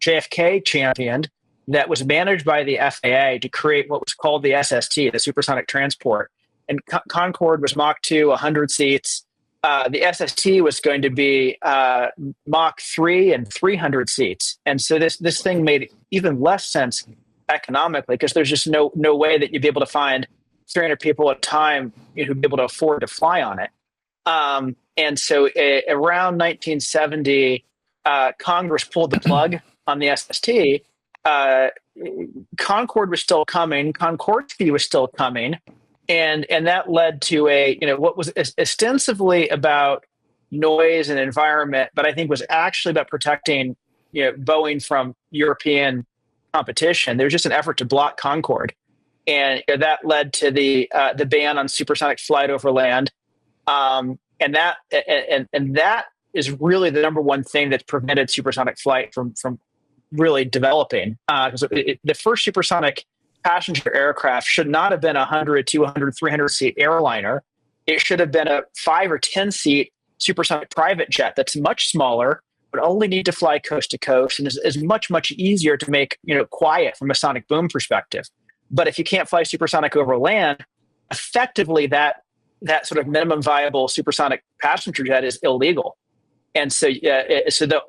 JFK championed that was managed by the FAA to create what was called the SST, the supersonic transport. And Concorde was Mach 2, 100 seats. The SST was going to be Mach 3 and 300 seats. And so this thing made even less sense economically, because there's just no way that you'd be able to find 300 people at a time who'd be able to afford to fly on it. And so around 1970, Congress pulled the plug on the SST. Concorde was still coming. Concordski was still coming. And that led to what was ostensibly about noise and environment, but I think was actually about protecting Boeing from European competition. There was just an effort to block Concorde. And that led to the ban on supersonic flight over land. And that is really the number one thing that prevented supersonic flight from really developing. Because the first supersonic passenger aircraft should not have been a 100, 200, 300 seat airliner. It should have been a 5 or 10 seat supersonic private jet that's much smaller, but only need to fly coast to coast, and is much, much easier to make quiet from a sonic boom perspective. But if you can't fly supersonic over land, effectively that sort of minimum viable supersonic passenger jet is illegal. And so,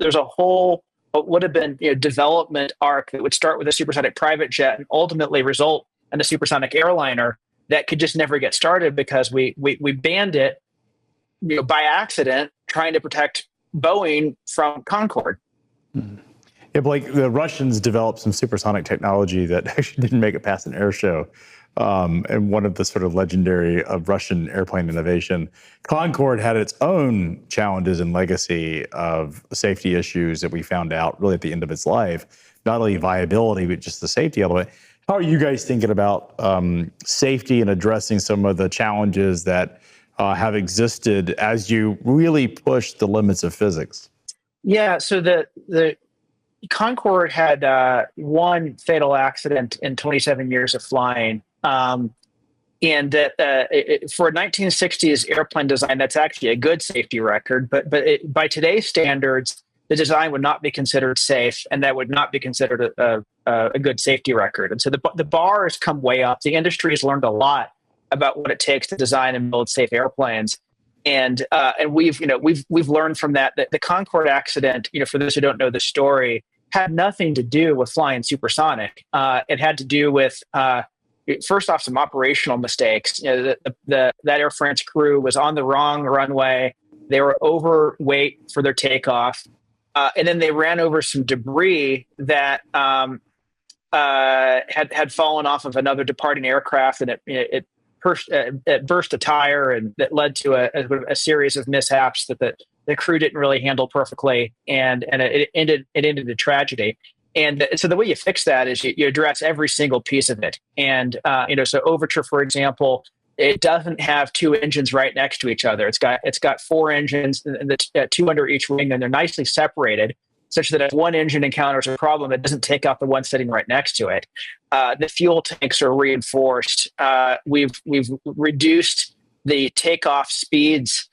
there's a whole what would have been development arc that would start with a supersonic private jet and ultimately result in a supersonic airliner that could just never get started because we banned it by accident, trying to protect Boeing from Concorde. Mm-hmm. Yeah, Blake, the Russians developed some supersonic technology that actually didn't make it past an air show. And one of the sort of legendary of Russian airplane innovation. Concorde had its own challenges and legacy of safety issues that we found out really at the end of its life, not only viability, but just the safety element. How are you guys thinking about safety and addressing some of the challenges that have existed as you really push the limits of physics? Yeah, so the Concorde had one fatal accident in 27 years of flying. And for a 1960s airplane design, that's actually a good safety record. But by today's standards, the design would not be considered safe, and that would not be considered a good safety record. And so the bar has come way up. The industry has learned a lot about what it takes to design and build safe airplanes. And we've learned from that the Concorde accident, for those who don't know the story, had nothing to do with flying supersonic. It had to do with first off, some operational mistakes. That Air France crew was on the wrong runway. They were overweight for their takeoff. and then they ran over some debris that had fallen off of another departing aircraft, and it burst a tire, and that led to a series of mishaps that the crew didn't really handle perfectly, and it ended in tragedy. And so the way you fix that is you address every single piece of it. And so Overture, for example, it doesn't have two engines right next to each other. It's got four engines, and two under each wing, and they're nicely separated, such that if one engine encounters a problem, it doesn't take out the one sitting right next to it. The fuel tanks are reinforced. We've reduced the takeoff speeds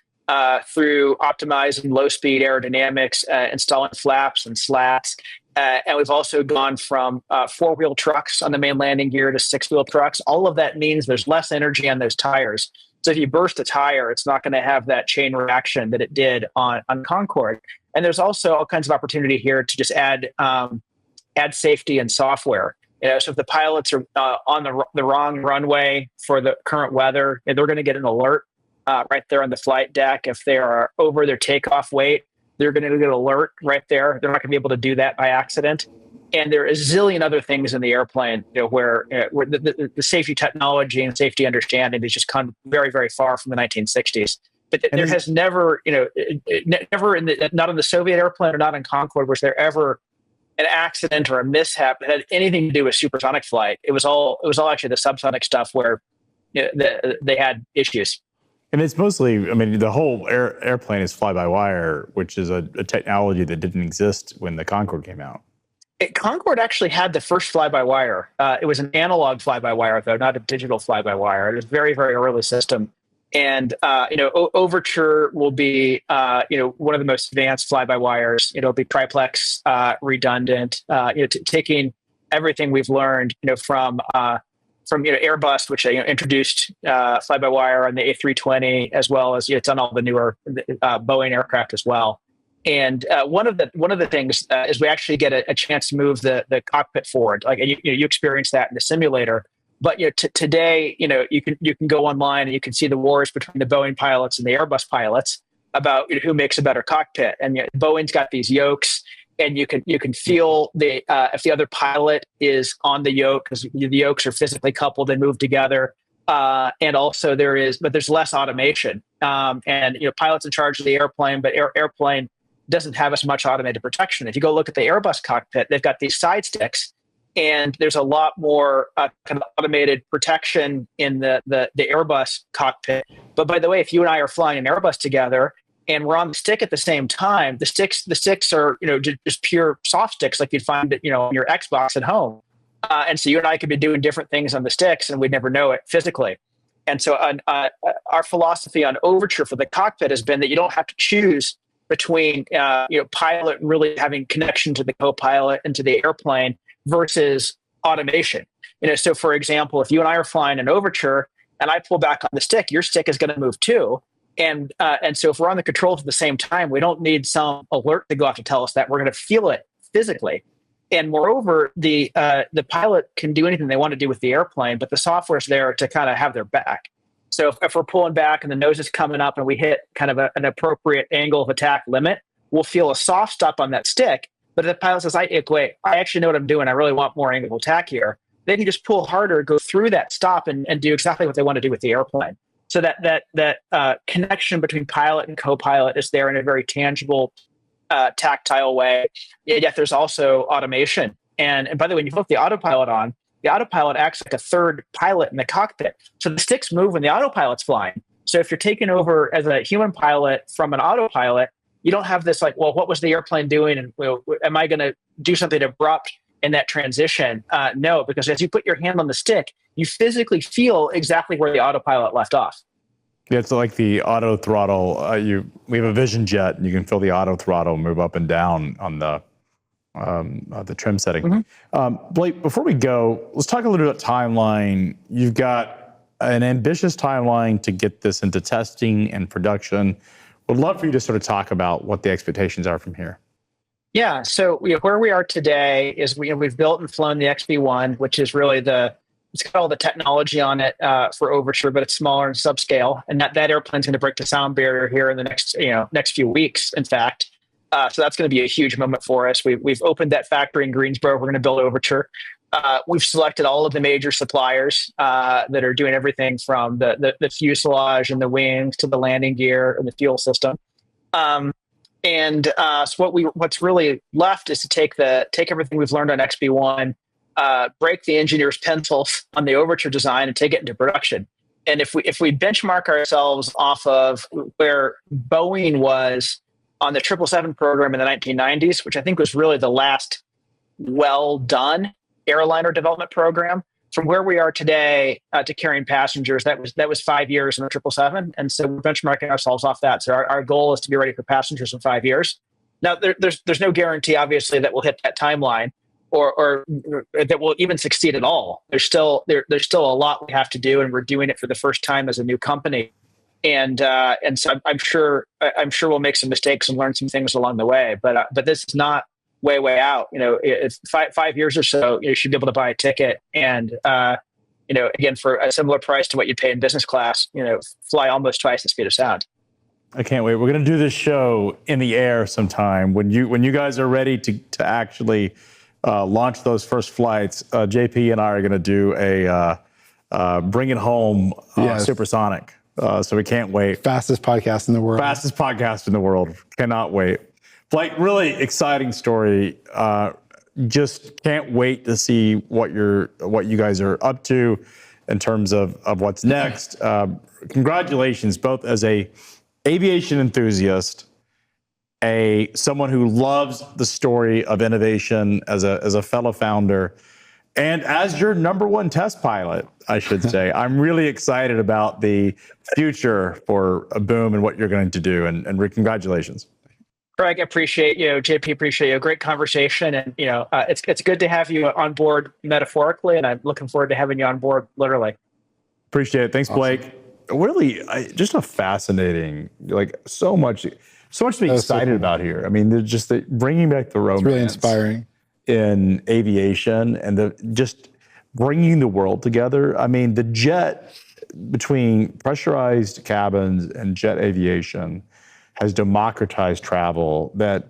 through optimizing low-speed aerodynamics, installing flaps and slats. And we've also gone from four-wheel trucks on the main landing gear to six-wheel trucks. All of that means there's less energy on those tires. So if you burst a tire, it's not going to have that chain reaction that it did on Concorde. And there's also all kinds of opportunity here to just add safety and software. So if the pilots are on the wrong runway for the current weather, they're going to get an alert right there on the flight deck. If they are over their takeoff weight, they're going to get an alert right there. They're not going to be able to do that by accident. And there are a zillion other things in the airplane, where the safety technology and safety understanding has just come very, very far from the 1960s. But there has never, never not in the Soviet airplane or not in Concorde was there ever an accident or a mishap that had anything to do with supersonic flight. It was all actually the subsonic stuff where they had issues. And it's mostly, the whole airplane is fly-by-wire, which is a technology that didn't exist when the Concorde came out. Concorde actually had the first fly-by-wire. It was an analog fly-by-wire, though, not a digital fly-by-wire. It was a very, very early system. And, Overture will be, one of the most advanced fly-by-wires. It'll be triplex, redundant, taking everything we've learned, from Airbus, which introduced fly-by-wire on the A320, as well as it's on all the newer Boeing aircraft as well. And one of the things is we actually get a chance to move the cockpit forward. Like you experience that in the simulator. But today, you can go online and you can see the wars between the Boeing pilots and the Airbus pilots about who makes a better cockpit. And Boeing's got these yokes, and you can feel if the other pilot is on the yoke, because the yokes are physically coupled and move together. And also there's less automation. And pilots in charge of the airplane, but airplane doesn't have as much automated protection. If you go look at the Airbus cockpit, they've got these side sticks, and there's a lot more kind of automated protection in the Airbus cockpit. But by the way, if you and I are flying an Airbus together and we're on the stick at the same time, the sticks are just pure soft sticks like you'd find on your Xbox at home. And so you and I could be doing different things on the sticks, and we'd never know it physically. And so our philosophy on Overture for the cockpit has been that you don't have to choose between pilot really having connection to the co-pilot and to the airplane versus automation. So for example, if you and I are flying an Overture and I pull back on the stick, your stick is going to move too. And so if we're on the controls at the same time, we don't need some alert to go off to tell us that. We're going to feel it physically. And moreover, the pilot can do anything they want to do with the airplane, but the software is there to kind of have their back. So if we're pulling back and the nose is coming up and we hit kind of an appropriate angle of attack limit, we'll feel a soft stop on that stick. But if the pilot says, wait, I actually know what I'm doing. I really want more angle of attack here. They can just pull harder, go through that stop, and do exactly what they want to do with the airplane. So that connection between pilot and co-pilot is there in a very tangible, tactile way. Yet there's also automation. And by the way, when you flip the autopilot on, the autopilot acts like a third pilot in the cockpit. So the sticks move when the autopilot's flying. So if you're taking over as a human pilot from an autopilot, you don't have this what was the airplane doing? And am I going to do something abrupt in that transition? No, because as you put your hand on the stick, you physically feel exactly where the autopilot left off. Yeah, it's like the auto throttle. We have a Vision Jet, and you can feel the auto throttle move up and down on the trim setting. Mm-hmm. Blake, before we go, let's talk a little bit about timeline. You've got an ambitious timeline to get this into testing and production. Would love for you to sort of talk about what the expectations are from here. Yeah, so where we are today is we've built and flown the XB1, which is really it's got all the technology on it for Overture, but it's smaller and subscale. And that airplane's going to break the sound barrier here in the next few weeks, in fact. So that's going to be a huge moment for us. We've opened that factory in Greensboro. We're going to build Overture. We've selected all of the major suppliers that are doing everything from the fuselage and the wings to the landing gear and the fuel system. So what's really left is to take everything we've learned on XB1, break the engineer's pencils on the Overture design, and take it into production. And if we benchmark ourselves off of where Boeing was on the 777 program in the 1990s, which I think was really the last well done airliner development program, from where we are today to carrying passengers, that was 5 years in the 777. And so we're benchmarking ourselves off that. So our goal is to be ready for passengers in 5 years. Now, there's no guarantee, obviously, that we'll hit that timeline or that we'll even succeed at all. There's still a lot we have to do, and we're doing it for the first time as a new company. And so I'm sure we'll make some mistakes and learn some things along the way. But this is not way out. It's 5 years or so, you should be able to buy a ticket and again, for a similar price to what you'd pay in business class, fly almost twice the speed of sound. I can't wait. We're going to do this show in the air sometime. When you guys are ready to actually launch those first flights, JP and I are going to do a bring it home Supersonic. So we can't wait. Fastest podcast in the world. Fastest podcast in the world. Cannot wait. Blake, really exciting story. Just can't wait to see what you guys are up to in terms of what's next. Congratulations, both as a aviation enthusiast, someone who loves the story of innovation as a fellow founder, and as your number one test pilot, I should say. I'm really excited about the future for Boom and what you're going to do, and congratulations. Craig, appreciate you. JP, appreciate you. Great conversation, and it's good to have you on board metaphorically, and I'm looking forward to having you on board literally. Appreciate it. Thanks, Blake. Really, just a fascinating, so much to be excited about here. I mean, just bringing back the romance. It's really inspiring in aviation, and just bringing the world together. I mean, the jet, between pressurized cabins and jet aviation, has democratized travel that,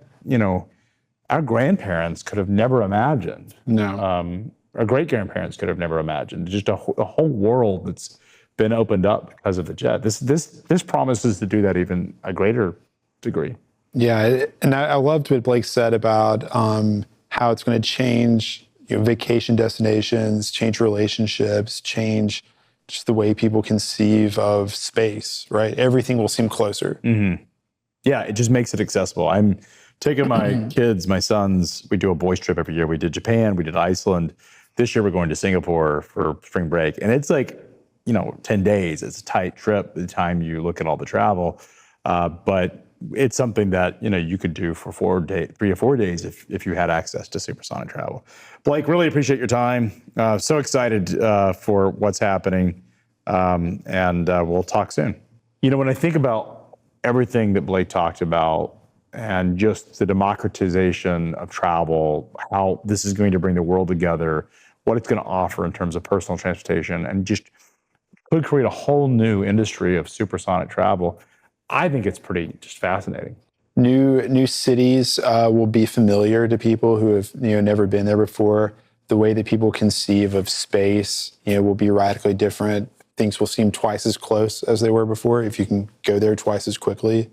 our grandparents could have never imagined. No. Our great-grandparents could have never imagined. Just a whole world that's been opened up because of the jet. This promises to do that even a greater degree. Yeah, and I loved what Blake said about how it's going to change vacation destinations, change relationships, change just the way people conceive of space, right? Everything will seem closer. Mm-hmm. Yeah, it just makes it accessible. I'm taking my kids, my sons, we do a boys trip every year. We did Japan, we did Iceland. This year we're going to Singapore for spring break. And it's 10 days. It's a tight trip by the time you look at all the travel. But it's something that, you could do for 3 or 4 days if you had access to supersonic travel. Blake, really appreciate your time. So excited for what's happening. And we'll talk soon. When I think about everything that Blake talked about and just the democratization of travel, how this is going to bring the world together, what it's going to offer in terms of personal transportation, and just could create a whole new industry of supersonic travel, I think it's pretty just fascinating. New cities will be familiar to people who have never been there before. The way that people conceive of space will be radically different. Things will seem twice as close as they were before if you can go there twice as quickly.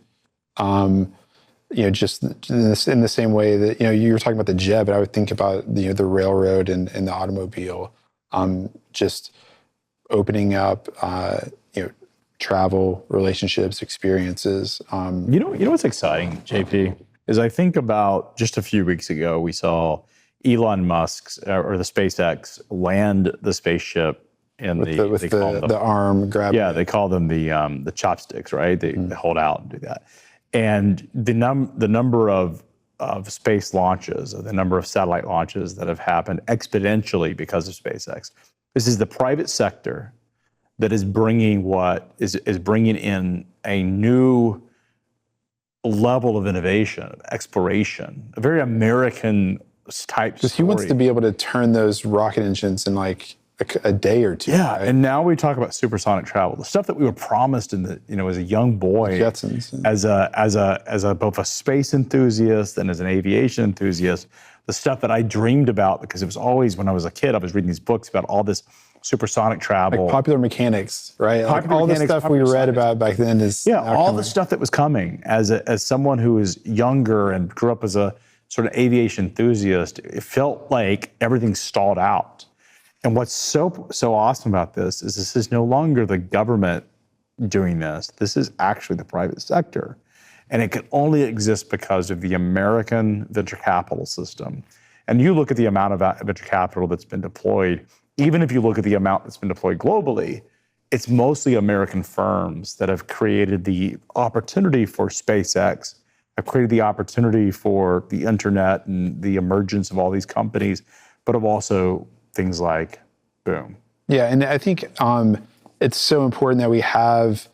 Just in the same way that you were talking about the jet, but I would think about the railroad and the automobile, just opening up travel, relationships, experiences. You know what's exciting, JP, is I think about just a few weeks ago we saw Elon Musk's or the SpaceX land the spaceship in the arm grab. Yeah, they call them the chopsticks, right? They hold out and do that. And the number of space launches, or the number of satellite launches that have happened exponentially because of SpaceX. This is the private sector that is bringing bringing in a new level of innovation, of exploration, a very American type story. He wants to be able to turn those rocket engines and a day or two. Yeah, right? and now we talk about supersonic travel, the stuff that we were promised in the, as a young boy, Jetsons. as a both a space enthusiast and as an aviation enthusiast, the stuff that I dreamed about, because it was always when I was a kid, I was reading these books about all this supersonic travel, Like popular mechanics, right? Popular all mechanics, the stuff we popular read science. about back then is now all coming. the stuff that was coming. As someone who was younger and grew up as a sort of aviation enthusiast, it felt like everything stalled out. And what's so awesome about this is no longer the government doing this. This is actually the private sector. And it can only exist because of the American venture capital system. And you look at the amount of venture capital that's been deployed, even if you look at the amount that's been deployed globally, it's mostly American firms that have created the opportunity for SpaceX, have created the opportunity for the internet and the emergence of all these companies, but have also things like Boom. Yeah, and I think it's so important that we have,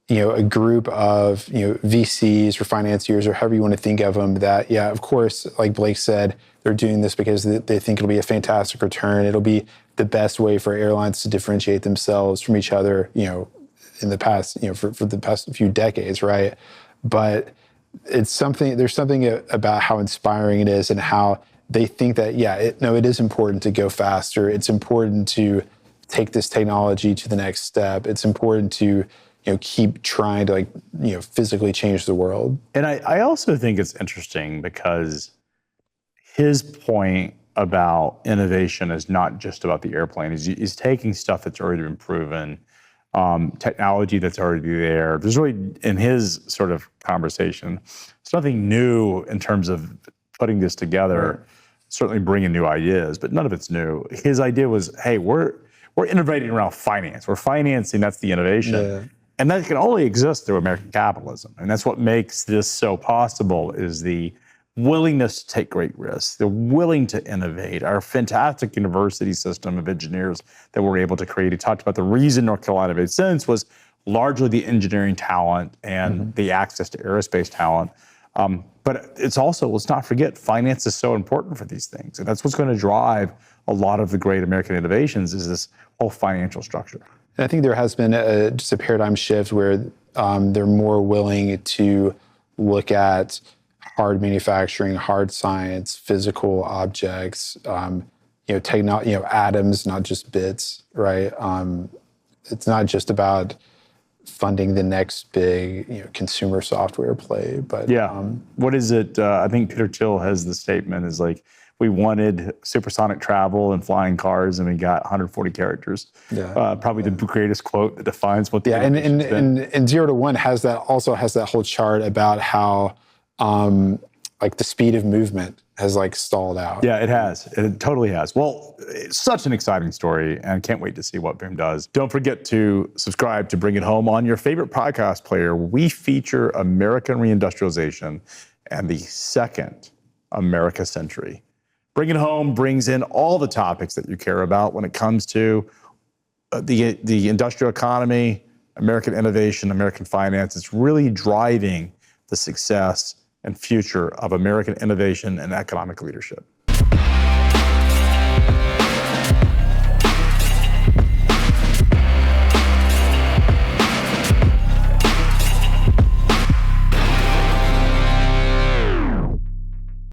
a group of, VCs or financiers or however you want to think of them that, yeah, of course, like Blake said, they're doing this because they think it'll be a fantastic return. It'll be the best way for airlines to differentiate themselves from each other, in the past, for the past few decades, right? But there's something about how inspiring it is and how they think that, it is important to go faster. It's important to take this technology to the next step. It's important to, keep trying to physically change the world. And I also think it's interesting because his point about innovation is not just about the airplane. He's taking stuff that's already been proven, technology that's already there. There's really, in his sort of conversation, it's nothing new in terms of putting this together, certainly bringing new ideas, but none of it's new. His idea was, hey, we're innovating around finance. We're financing, that's the innovation. Yeah. And that can only exist through American capitalism. And that's what makes this so possible, is the willingness to take great risks. They're willing to innovate. Our fantastic university system of engineers that we're able to create. He talked about the reason North Carolina made sense was largely the engineering talent and the access to aerospace talent. But it's also, let's not forget, finance is so important for these things. And that's what's going to drive a lot of the great American innovations, is this whole financial structure. And I think there has been just a paradigm shift where they're more willing to look at hard manufacturing, hard science, physical objects, atoms, not just bits, right? It's not just about funding the next big, consumer software play, but what is it? I think Peter Thiel has the statement is like, we wanted supersonic travel and flying cars, and we got 140 characters. Probably the greatest quote that defines what the and 0 to 1 has that whole chart about how the speed of movement has stalled out. Yeah, it has. It totally has. Well, it's such an exciting story, and can't wait to see what Boom does. Don't forget to subscribe to Bring It Home on your favorite podcast player. We feature American reindustrialization and the second America century. Bring It Home brings in all the topics that you care about when it comes to the industrial economy, American innovation, American finance. It's really driving the success and future of American innovation and economic leadership.